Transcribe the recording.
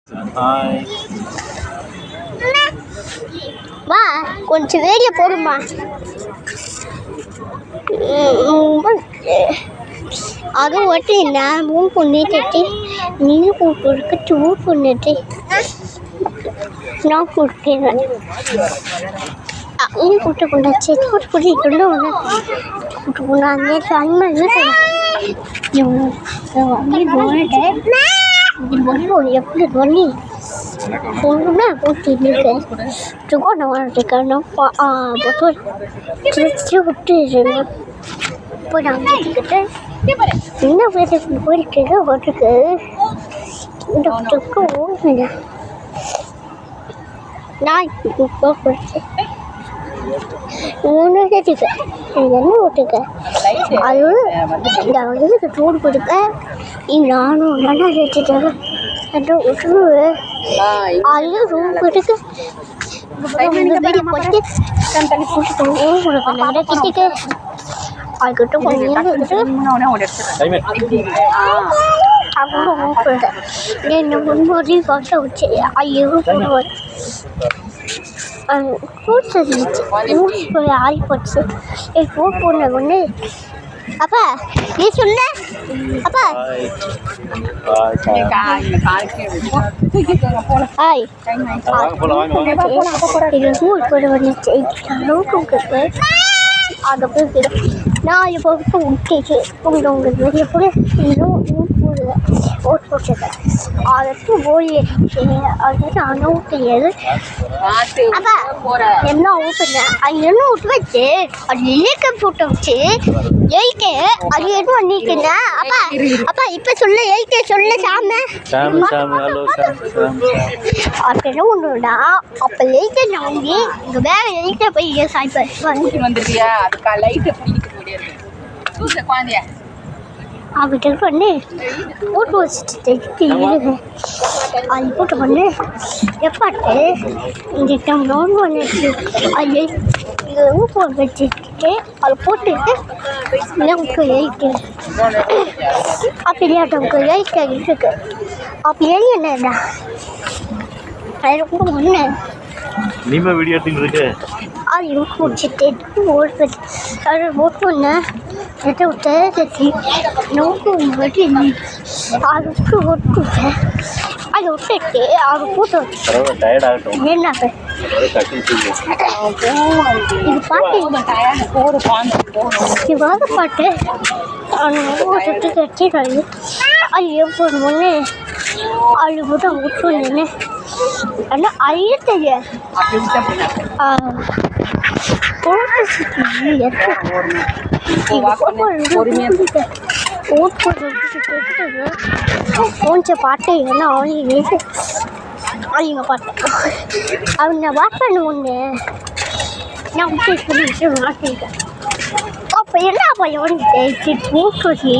Hi. வா கொஞ்சம் வேடியை போடுமா. அது ஒட்டி நான் மூணு பொண்ணுட்டு நீ கொடுக்க டூ பொண்ணுட்டு நான் கொடுக்கிறேன். நீ கூட்டு கொண்டாச்சு கூட்டிட்டு ஒன்று கூட்டு கொண்டாந்து எப்படி பண்ணி ஒன்றுனா போட்டு நான் விட்டுருக்கேன். இப்போ நான் வச்சுக்கிட்டேன் என்ன பேர் போயிருக்கு ஓட்டுருக்கு டாக்டருக்கு ஓடுங்க. நான் இப்போ படித்தேன் மூணு கேட்டுக்கேன் என்ன ஓட்டுக்க அது நான் வந்து டூர் கொடுக்க நானும் நல்லா கேட்டுட்டேன் விட்டுருவே அது ரூம் போட்டுக்கு கிட்டிக்கு அதுக்கிட்ட அப்புறம் என்ன முன்மொழி பார்த்து வச்சு ஐயோ ஃப்ரூட்ஸ் இருந்துச்சு ஃப்ரூட்ஸ் ஆறி போச்சு ஃப்ரூட் போன ஒன்று. அப்பா நீ சொல்ல அப்பா ஹாய் இது ஸ்கூல் போட வந்துச்சு அதை போய் நான் இப்போ விட்டுச்சு உங்களுக்கு வெளியே கூட இன்னும் ஓட்டு போட்டுருக்கேன் அதுக்கு போய் அது நானும் தெரியாது. அப்பா என்ன ஊட்டுனேன் அது என்ன விட்டு வச்சு அது இயக்க போட்டு வச்சு எயிக்க அது என்ன பண்ணிக்கங்க. அப்பா அப்பா இப்போ சொல்ல எயிக்க சொல்ல அப்போ என்ன ஒன்றுடா அப்போ எயிக்க வாங்கி இங்கே வேற எயிக்க போய் சாய்ப்பேன் வந்துருக்கியா அதுக்கா லைட்டை பிடிக்க முடியாது குழந்தைய அப்படி பண்ணி போட்டு வச்சுட்டு அது போட்டு பண்ணு எப்பாட்டு இந்த நோன் பண்ணிட்டு அது ஊப்பு வச்சுக்கிட்டு அதை போட்டுட்டு நமக்கு எயிட்டு அப்படியாட்டவங்க எயிட்ட இருக்கு அப்படி என்னடா அது ரொம்ப ஒன்று நீமா வீடியோ எடுத்துட்டு இருக்கு அது ஊப்பு வச்சுட்டு ஓட்டு அது ஓட்டு பண்ணேன் எதை விட்டு நோக்கு வட்டி அதுக்கு ஒட்டுட்டேன் அதை விட்டுட்டு அது போட்டு வச்சு என்ன இது பாட்டு இவாத பாட்டு சுட்டு கட்டிடுறாங்க அது எப்போ ஒன்று அது போட்டு விட்டுன்னு ஆனால் அழிய தெரியாது. கொஞ்சம் பாட்டு என்ன அவங்க பாட்டு அவங்க வாட்பாடு ஒன்று நான் விட்டு மாட்டிருக்கேன். அப்போ என்ன பையன் ஊற்றி ஊற்றி